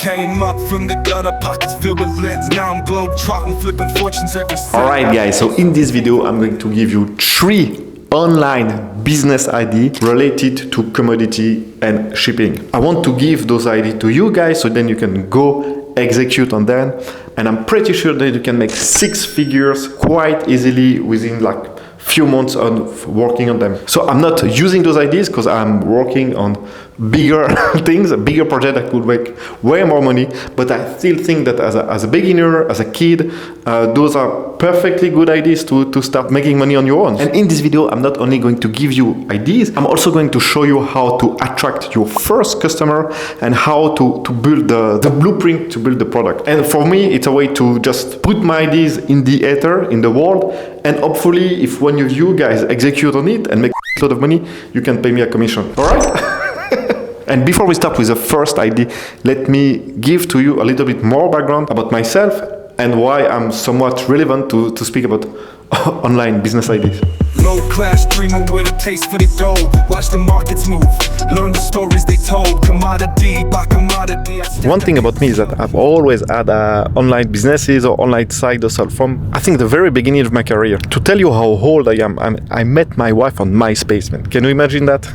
Came up from the gutter, pockets filled with lens. Now I'm globe trotting, flipping fortunes every single. Alright guys, so in this video I'm going to give you 3 online business ideas related to commodity and shipping. I want to give those ideas to you guys so then you can go execute on them, and I'm pretty sure that you can make 6 figures quite easily within like few months of working on them. So I'm not using those ideas because I'm working on bigger things, a bigger project that could make way more money, but I still think that as a beginner, as a kid, those are perfectly good ideas to start making money on your own. And in this video, I'm not only going to give you ideas, I'm also going to show you how to attract your first customer and how to build the blueprint to build the product. And for me, it's a way to just put my ideas in the ether, in the world, and hopefully if one of you guys execute on it and make a lot of money, you can pay me a commission. All right? And before we start with the first idea, let me give to you a little bit more background about myself and why I'm somewhat relevant to speak about online business ideas. Low class dreamer with a taste for the dough. Watch the markets move, learn the stories they told. Commodity by commodity. One thing about me is that I've always had online businesses or online side hustle from I think the very beginning of my career. To tell you how old I am, I met my wife on MySpace, man. Can you imagine that?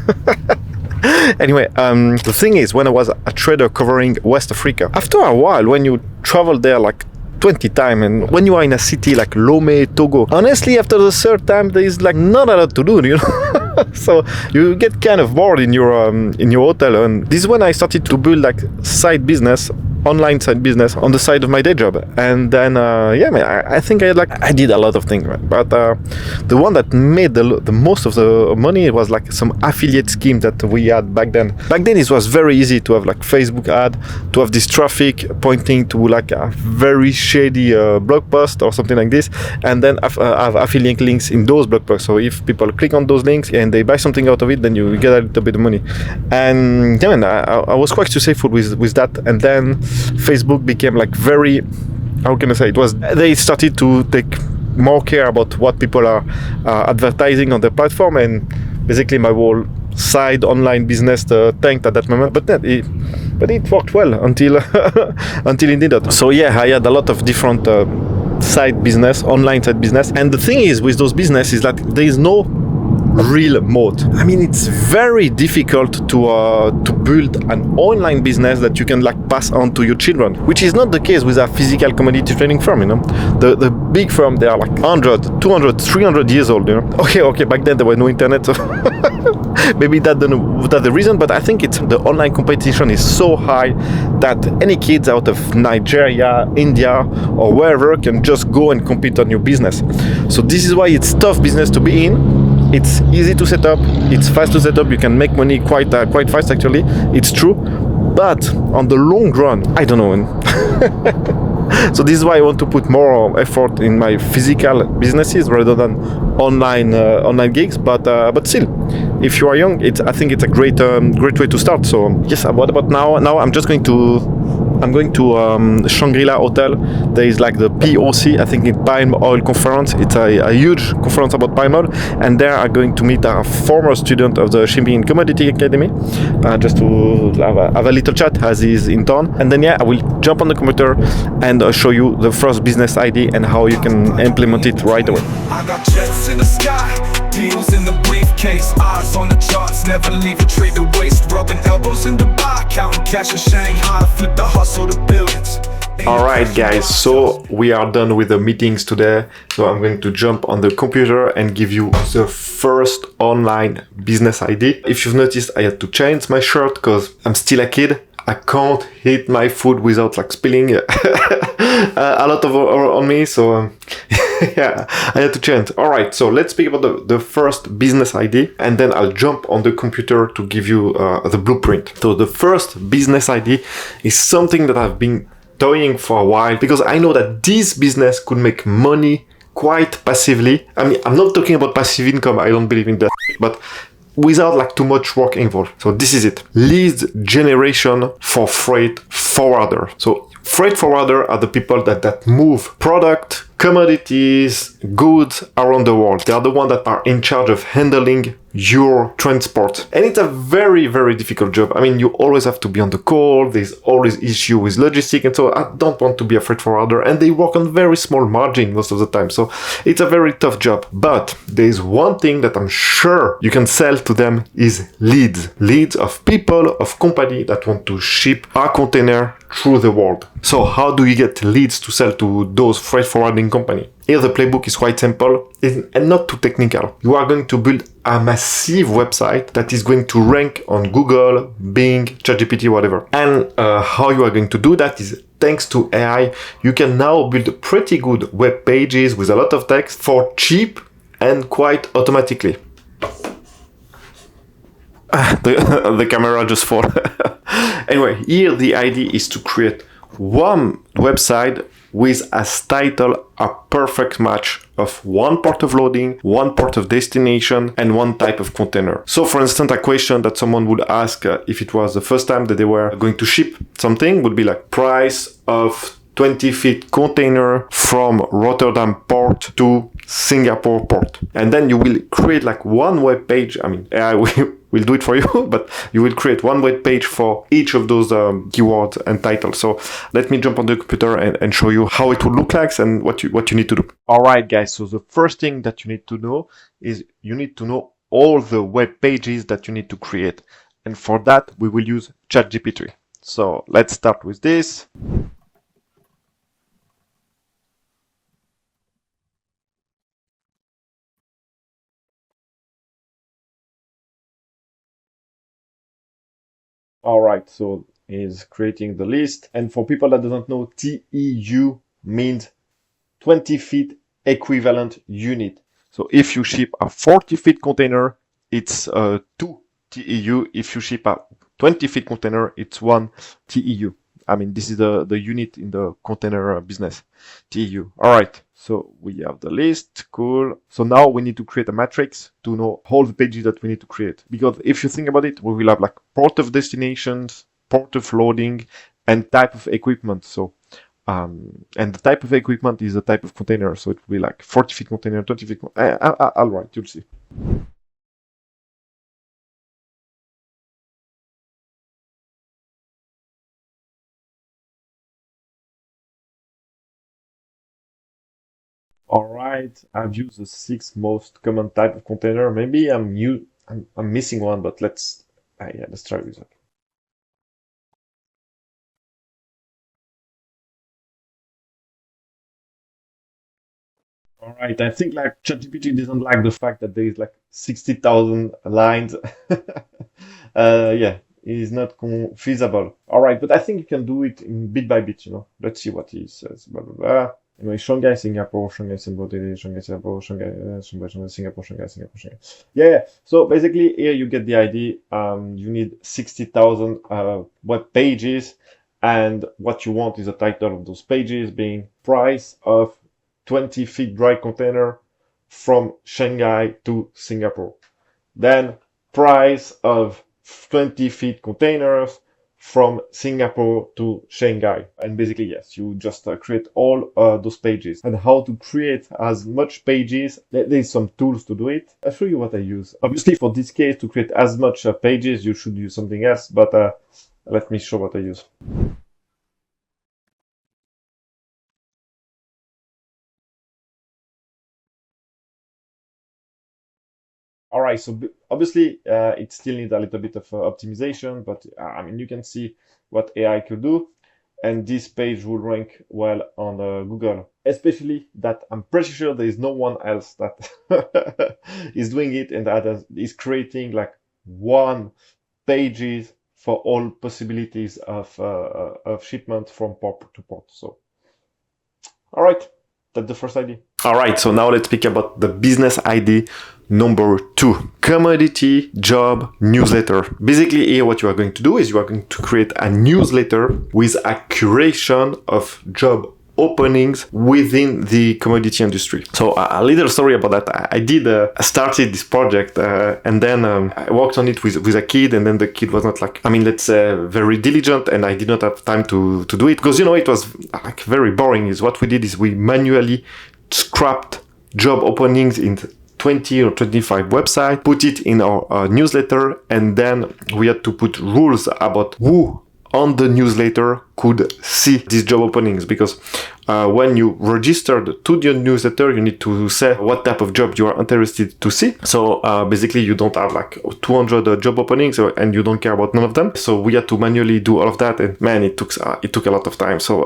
Anyway, the thing is, when I was a trader covering West Africa, after a while, when you travel there like 20 times, and when you are in a city like Lomé, Togo, honestly, after the third time, there is like not a lot to do, you know. So you get kind of bored in your hotel, and this is when I started to build like side business, online side business on the side of my day job. And then I think I did a lot of things, right? But the one that made the most of the money was like some affiliate scheme that we had back then. Back then it was very easy to have like Facebook ad, to have this traffic pointing to like a very shady blog post or something like this, and then have affiliate links in those blog posts. So if people click on those links and they buy something out of it, then you get a little bit of money. And yeah, man, I was quite successful with that. And then Facebook became like very, how can I say, they started to take more care about what people are advertising on the platform, and basically my whole side online business tanked at that moment. But it worked well until until it didn't. So yeah, I had a lot of different side business, online side business, and the thing is with those businesses is that there is no real moat. I mean, it's very difficult to build an online business that you can like pass on to your children, which is not the case with a physical commodity trading firm, you know. The big firm, they are like 100, 200, 300 years old, you know. Okay, back then there was no internet, so maybe that's the reason, but I think the online competition is so high that any kids out of Nigeria, India, or wherever can just go and compete on your business. So this is why it's tough business to be in. It's easy to set up, it's fast to set up, you can make money quite fast actually, it's true, but on the long run, I don't know. So this is why I want to put more effort in my physical businesses rather than online gigs, but still, if you are young, I think it's a great way to start. So yes, what about now? Now I'm going to Shangri-La Hotel. There is like the POC, I think it's Palm Oil Conference. It's a huge conference about palm oil, and there I'm going to meet a former student of the Shipping and Commodity Academy, just to have a little chat as he's in town. And then I will jump on the computer and show you the first business idea and how you can implement it right away. I got jets in the sky, deals in the briefcase, eyes on the charts, never leave a trade to waste, rubbing elbows in Dubai, counting cash in Shanghai, flip the hustle to billions. Alright guys, so we are done with the meetings today, so I'm going to jump on the computer and give you the first online business idea. If you've noticed, I had to change my shirt because I'm still a kid. I can't eat my food without like spilling a lot on me, so yeah, I had to change. Alright, so let's speak about the first business idea, and then I'll jump on the computer to give you the blueprint. So the first business idea is something that I've been toying for a while, because I know that this business could make money quite passively. I mean, I'm not talking about passive income, I don't believe in that, but without like too much work involved. So this is it. Lead generation for freight forwarder. So freight forwarder are the people that move product commodities, goods around the world. They are the ones that are in charge of handling your transport. And it's a very, very difficult job. I mean, you always have to be on the call. There's always issue with logistics. And so I don't want to be a freight forwarder. And they work on very small margin most of the time. So it's a very tough job. But there's one thing that I'm sure you can sell to them is leads. Leads of people, of company that want to ship a container through the world. So how do you get leads to sell to those freight forwarding company? Here the playbook is quite simple and not too technical. You are going to build a massive website that is going to rank on Google, Bing, ChatGPT, whatever. And how you are going to do that is thanks to AI, you can now build pretty good web pages with a lot of text for cheap and quite automatically. The camera just fall. Anyway, here the idea is to create one website with as title a perfect match of one port of loading, one port of destination, and one type of container. So for instance, a question that someone would ask if it was the first time that they were going to ship something would be like price of 20 feet container from Rotterdam port to Singapore port. And then you will create like one web page. I mean, AI will do it for you, but you will create one web page for each of those keywords and titles. So let me jump on the computer and show you how it would look like and what you need to do. All right, guys. So the first thing that you need to know is you need to know all the web pages that you need to create. And for that, we will use ChatGPT. So let's start with this. All right, so is creating the list. And for people that don't know, TEU means 20 feet equivalent unit. So if you ship a 40 feet container, it's 2 TEU. If you ship a 20 feet container, it's 1 TEU. I mean, this is the unit in the container business, TEU. All right, so we have the list, cool. So now we need to create a matrix to know all the pages that we need to create. Because if you think about it, we will have like port of destinations, port of loading, and type of equipment. So, and the type of equipment is the type of container. So it will be like 40 feet container, 20 feet. All right, you'll see. All right, I've used the 6 most common type of container. Maybe I'm missing one, but let's try with that. All right, I think like ChatGPT doesn't like the fact that there is like 60,000 lines. Yeah, it is not feasible. All right, but I think you can do it in bit by bit, you know. Let's see what he says. Blah, blah, blah. Anyway, Shanghai, Singapore, Shanghai, Singapore, Shanghai, Singapore, Shanghai, Singapore, Shanghai, Singapore, Shanghai. Yeah. So basically here you get the idea. You need 60,000 web pages, and what you want is the title of those pages being price of 20 feet dry container from Shanghai to Singapore. Then price of 20 feet containers from Singapore to Shanghai. And basically, yes, you just create all those pages. And how to create as much pages, there's some tools to do it. I'll show you what I use. Obviously, for this case, to create as much pages, you should use something else, but let me show what I use. All right, so obviously it still needs a little bit of optimization, but I mean, you can see what AI could do. And this page will rank well on Google, especially that I'm pretty sure there is no one else that is doing it and that is creating like one pages for all possibilities of shipment from port to port. So, all right. That's the first idea. All right, so now let's speak about the business idea number 2. Commodity job newsletter. Basically here what you are going to do is you are going to create a newsletter with a curation of job openings within the commodity industry. So a little story about that. I started this project and then I worked on it with a kid, and then the kid was not like, let's say very diligent, and I did not have time to do it because, it was like very boring. Is what we did is we manually scrapped job openings in 20 or 25 websites, put it in our newsletter, and then we had to put rules about who on the newsletter could see these job openings, because when you registered to the newsletter, you need to say what type of job you are interested to see. So basically you don't have like 200 job openings and you don't care about none of them. So we had to manually do all of that, and man, it took a lot of time. So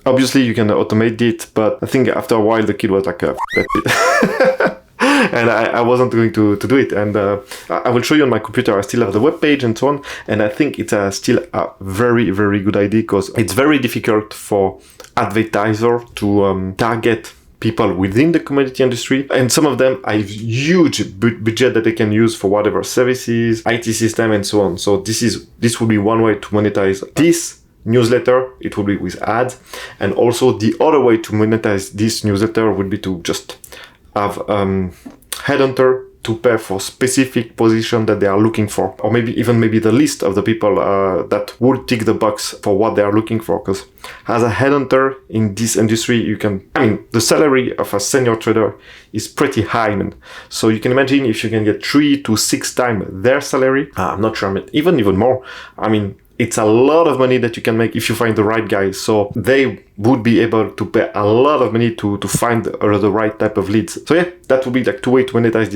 obviously you can automate it, but I think after a while the kid was like, that's it. And I wasn't going to do it. And I will show you on my computer. I still have the web page and so on. And I think it's still a very, very good idea, because it's very difficult for advertisers to target people within the commodity industry. And some of them have huge budget that they can use for whatever services, IT system, and so on. So this will be one way to monetize this newsletter. It will be with ads. And also the other way to monetize this newsletter would be to just have headhunter to pay for specific position that they are looking for, or maybe the list of the people that would tick the box for what they are looking for. Because as a headhunter in this industry, the salary of a senior trader is pretty high, man. So you can imagine if you can get 3 to 6 times their salary. I'm not sure, even more. It's a lot of money that you can make if you find the right guys. So they would be able to pay a lot of money to find the right type of leads. So yeah, that would be like 2 ways to monetize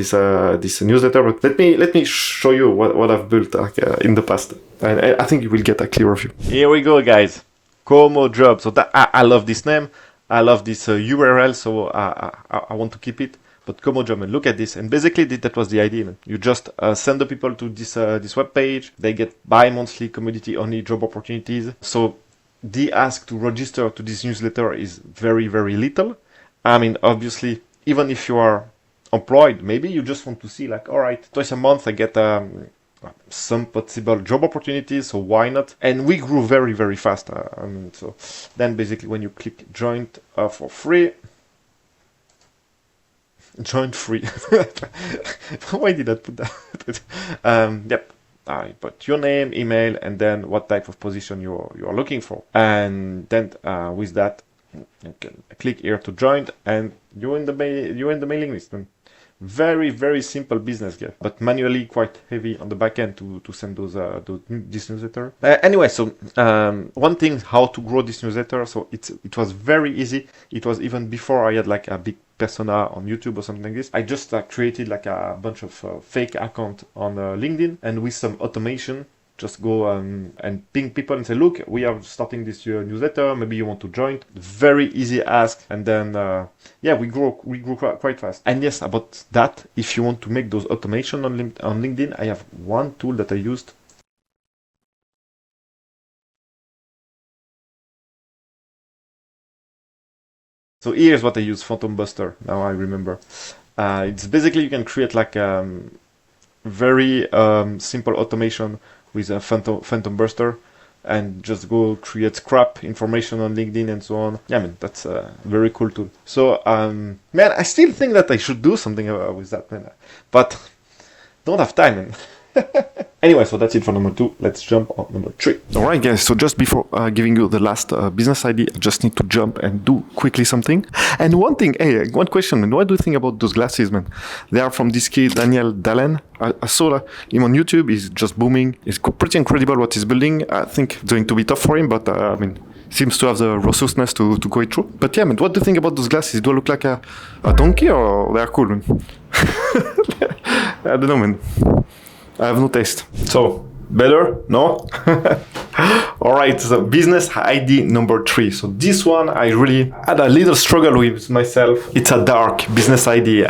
this newsletter. But let me show you what I've built in the past, and I think you will get a clearer view. Here we go, guys. Como Job. So I love this name. I love this URL. So I want to keep it. But Como Job, and look at this. And basically that was the idea, man. You just send the people to this web page. They get bi-monthly commodity only job opportunities. So the ask to register to this newsletter is very, very little. Obviously, even if you are employed, maybe you just want to see like, all right, twice a month I get some possible job opportunities, so why not? And we grew very, very fast. So then basically when you click join for free, join free. Why did I put that? Yep. I put your name, email, and then what type of position you're looking for. And then with that, you can click here to join, and you're in the mailing list. And very, very simple business, guys, but manually quite heavy on the back end to send this newsletter. Anyway, so one thing, how to grow this newsletter. So it was very easy. It was even before I had like a big persona on YouTube or something like this. I just created like a bunch of fake account on LinkedIn, and with some automation, just go and ping people and say, look, we are starting this newsletter. Maybe you want to join. Very easy ask, and then we grew quite fast. And yes, about that, if you want to make those automation on LinkedIn, I have one tool that I used. So here's what I use, Phantom Buster. Now I remember. It's basically you can create like very simple automation with a Phantom Buster, and just go create scrap information on LinkedIn and so on. Yeah, man, that's a very cool tool. So, man, I still think that I should do something with that, man, but don't have time, man. Anyway, so that's it for number 2. Let's jump on number 3. All right, guys. So just before giving you the last business idea, I just need to jump and do quickly something. And one thing, one question, man. What do you think about those glasses, man? They are from this kid, Daniel Dalen. I saw him on YouTube. He's just booming. It's pretty incredible what he's building. I think it's going to be tough for him, but seems to have the robustness to go it through. But yeah, man, what do you think about those glasses? Do I look like a donkey, or they are cool, man? I don't know, man. I have no taste. So, better? No? Alright, so business idea number 3. So this one I really had a little struggle with myself. It's a dark business idea.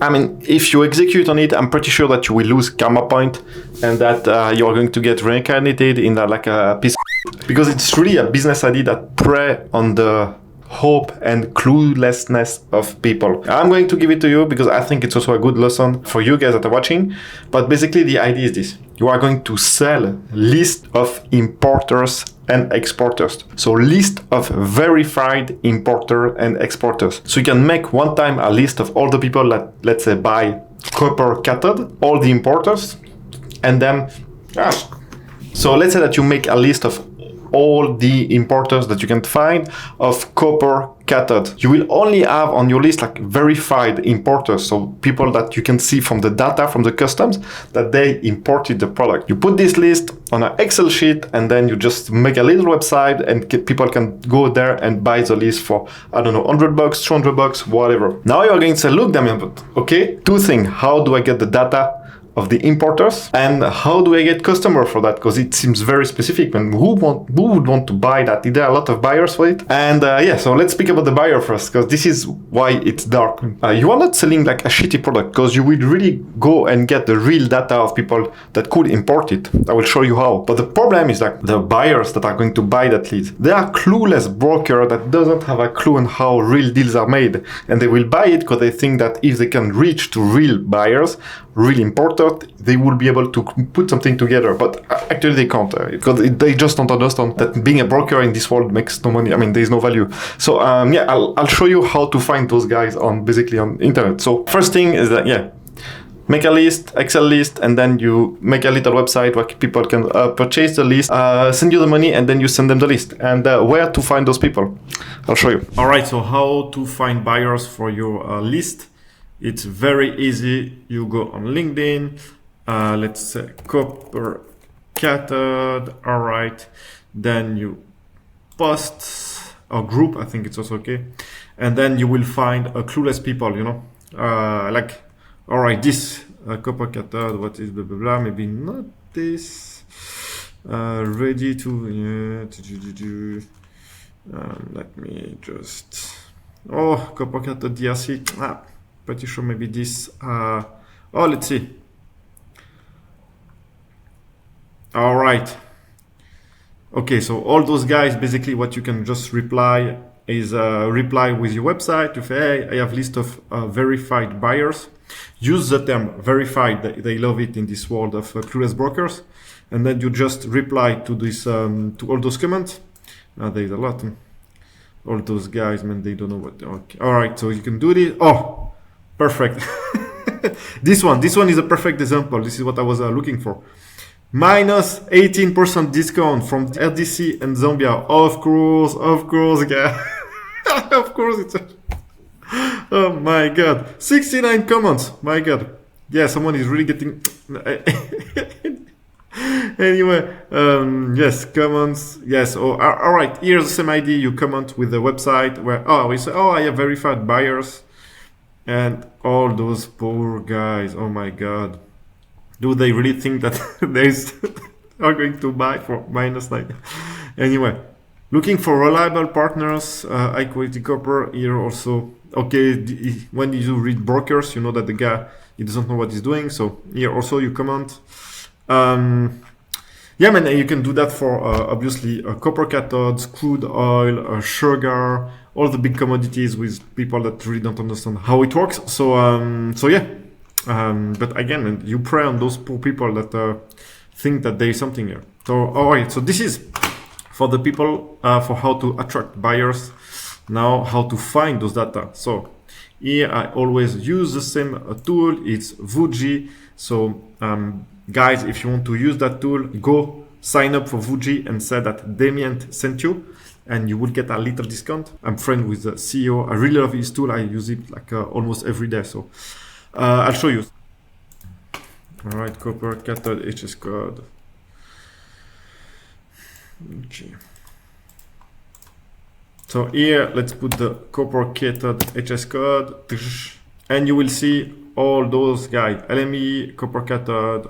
If you execute on it, I'm pretty sure that you will lose karma point, and that you're going to get reincarnated in like a piece of because it's really a business idea that prey on the hope and cluelessness of people. I'm going to give it to you because I think it's also a good lesson for you guys that are watching. But basically the idea is this. You are going to sell list of importers and exporters. So list of verified importer and exporters. So you can make one time a list of all the people that, let's say, buy copper cathode, all the importers, and then so let's say that you make a list of all the importers that you can find of copper cathode. You will only have on your list like verified importers, so people that you can see from the data from the customs that they imported the product. You put this list on an Excel sheet and then you just make a little website and people can go there and buy the list for, I don't know, $100, $200, whatever. Now you're going to say, look, Damien, but okay, two things. How do I get the data of the importers and how do I get customer for that? Because it seems very specific. And who would want to buy that? There are a lot of buyers for it. And so let's speak about the buyer first, because this is why it's dark. You are not selling like a shitty product, because you will really go and get the real data of people that could import it. I will show you how. But the problem is that the buyers that are going to buy that lead, they are clueless broker that doesn't have a clue on how real deals are made. And they will buy it because they think that if they can reach to real buyers, real importers, they will be able to put something together, but actually they can't because they just don't understand that being a broker in this world makes no money. I mean, there's no value. So I'll show you how to find those guys on basically on internet. So first thing is that make a list, Excel list, and then you make a little website where people can purchase the list, send you the money, and then you send them the list. And where to find those people? I'll show you. All right, so how to find buyers for your list? It's very easy. You go on LinkedIn, let's say copper cathode. All right. Then you post a group. I think it's also okay. And then you will find clueless people, like, all right, this copper cathode, what is blah, blah, blah. Maybe not this. Ready to, let me just, copper cathode DRC. Pretty sure maybe this. Let's see. All right. Okay, so all those guys, basically what you can just reply is reply with your website to say, hey, I have list of verified buyers. Use the term verified. They love it in this world of clueless brokers. And then you just reply to this to all those comments. There's a lot. All those guys, man, they don't know what. Okay. All right, so you can do this. Oh, perfect. This one is a perfect example. This is what I was looking for. Minus 18% discount from RDC and Zambia. Of course, guys. Of course, it's. Oh my god. 69 comments. My god. Yeah, someone is really getting. Anyway, yes, comments. Yes. Oh, all right. Here's the same ID. You comment with the website where we say, I have verified buyers, and all those poor guys. Oh my god. Do they really think that they are going to buy for -9? Anyway, looking for reliable partners, high quality copper. Here also, okay, when you read brokers, you know that the guy, he doesn't know what he's doing. So here also you comment. Yeah, man, you can do that for obviously copper cathodes, crude oil, sugar, all the big commodities with people that really don't understand how it works. So yeah. But again, you prey on those poor people that think that there is something here. So, all right. So this is for the people for how to attract buyers. Now, how to find those data. So here I always use the same tool. It's Vuji. So guys, if you want to use that tool, go sign up for Vuji and say that Damien sent you, and you will get a little discount. I'm friend with the CEO. I really love his tool. I use it like almost every day. So. I'll show you. All right, copper cathode HS code. Okay. So here, let's put the copper cathode HS code, and you will see all those guys. LME, copper cathode,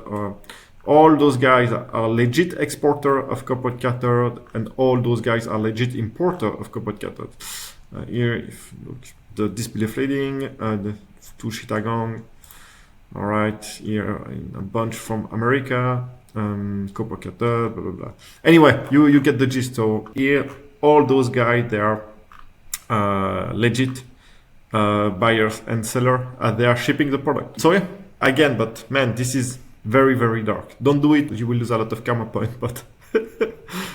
all those guys are legit exporter of copper cathode, and all those guys are legit importer of copper cathode. Here, if you look, the display fading, the to Chittagong. All right, here a bunch from America, copper cathode, blah blah blah. Anyway, you get the gist. So here, all those guys, they are legit buyers and seller. They are shipping the product. So yeah, again, but man, this is very, very dark. Don't do it. You will lose a lot of karma points. But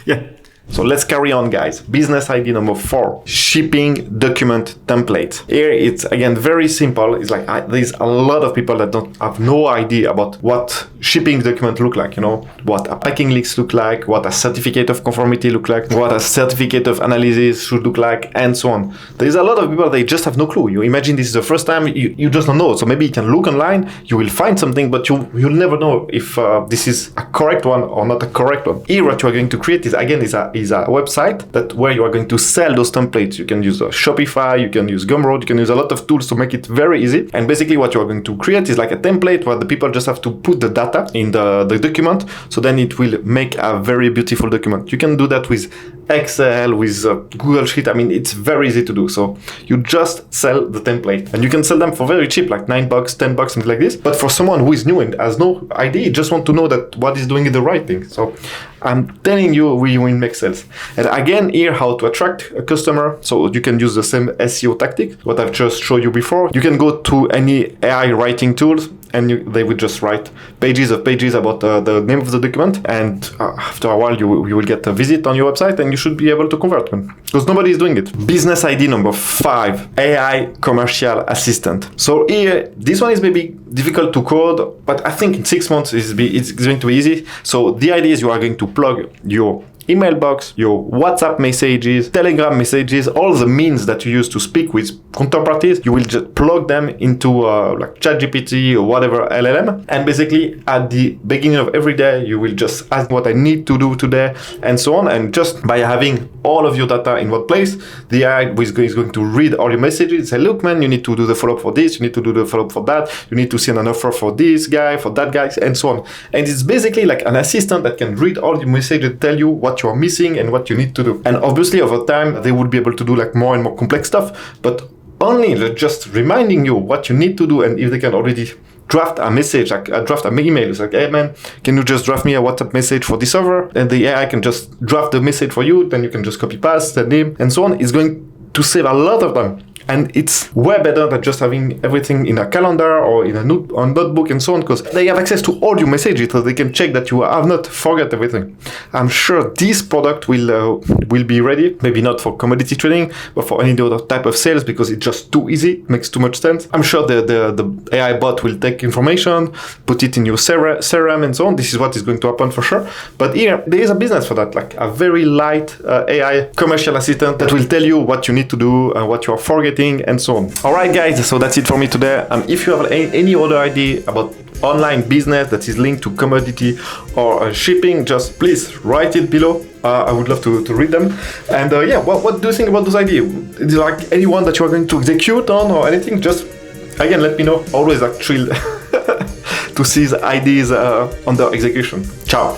yeah. So let's carry on, guys. Business idea number 4. shipping document template. Here it's again very simple. It's like there's a lot of people that don't have no idea about what shipping document look like, what a packing list look like, what a certificate of conformity look like, what a certificate of analysis should look like, and so on. There's a lot of people, they just have no clue. You imagine this is the first time, you just don't know. So maybe you can look online, you will find something, but you'll never know if this is a correct one or not a correct one. Here what you are going to create is again is a website that where you are going to sell those templates. You can use Shopify, you can use Gumroad, you can use a lot of tools to make it very easy. And basically what you are going to create is like a template where the people just have to put the data in the document, so then it will make a very beautiful document. You can do that with Excel, with Google Sheet. I mean, it's very easy to do. So you just sell the template, and you can sell them for very cheap, like $9, $10, something like this. But for someone who is new and has no idea, just want to know that what is doing the right thing. So I'm telling you, we will make sales. And again, here how to attract a customer. So you can use the same SEO tactic, what I've just showed you before. You can go to any AI writing tools, and they would just write pages about the name of the document, and after a while you will get a visit on your website, and you should be able to convert them, because nobody is doing it. Business idea number 5, AI commercial assistant. So here, this one is maybe difficult to code, but I think in 6 months it's going to be easy. So the idea is you are going to plug your email box, your WhatsApp messages, Telegram messages, all the means that you use to speak with counterparties, you will just plug them into like ChatGPT or whatever LLM. And basically at the beginning of every day, you will just ask what I need to do today and so on. And just by having all of your data in one place, the AI is going to read all your messages, say, look, man, you need to do the follow-up for this, you need to do the follow-up for that, you need to send an offer for this guy, for that guy, and so on. And it's basically like an assistant that can read all your messages, tell you what you are missing and what you need to do. And obviously over time they would be able to do like more and more complex stuff, but only just reminding you what you need to do. And if they can already draft a message, like draft an email, it's like, hey man, can you just draft me a WhatsApp message for this server? And the AI can just draft the message for you, then you can just copy paste the name and so on. It's going to save a lot of time. And it's way better than just having everything in a calendar or in a notebook and so on, because they have access to all your messages, so they can check that you have not forgot everything. I'm sure this product will be ready, maybe not for commodity trading, but for any other type of sales, because it's just too easy, it makes too much sense. I'm sure the AI bot will take information, put it in your CRM and so on. This is what is going to happen for sure. But here, there is a business for that, like a very light AI commercial assistant that will tell you what you need to do and what you are forgetting and so on. Alright guys, so that's it for me today. If you have any other idea about online business that is linked to commodity or shipping, just please write it below. I would love to read them. And yeah, what do you think about those ideas? Is it like anyone that you are going to execute on or anything? Just again, let me know. Always like thrilled to see the ideas under execution. Ciao.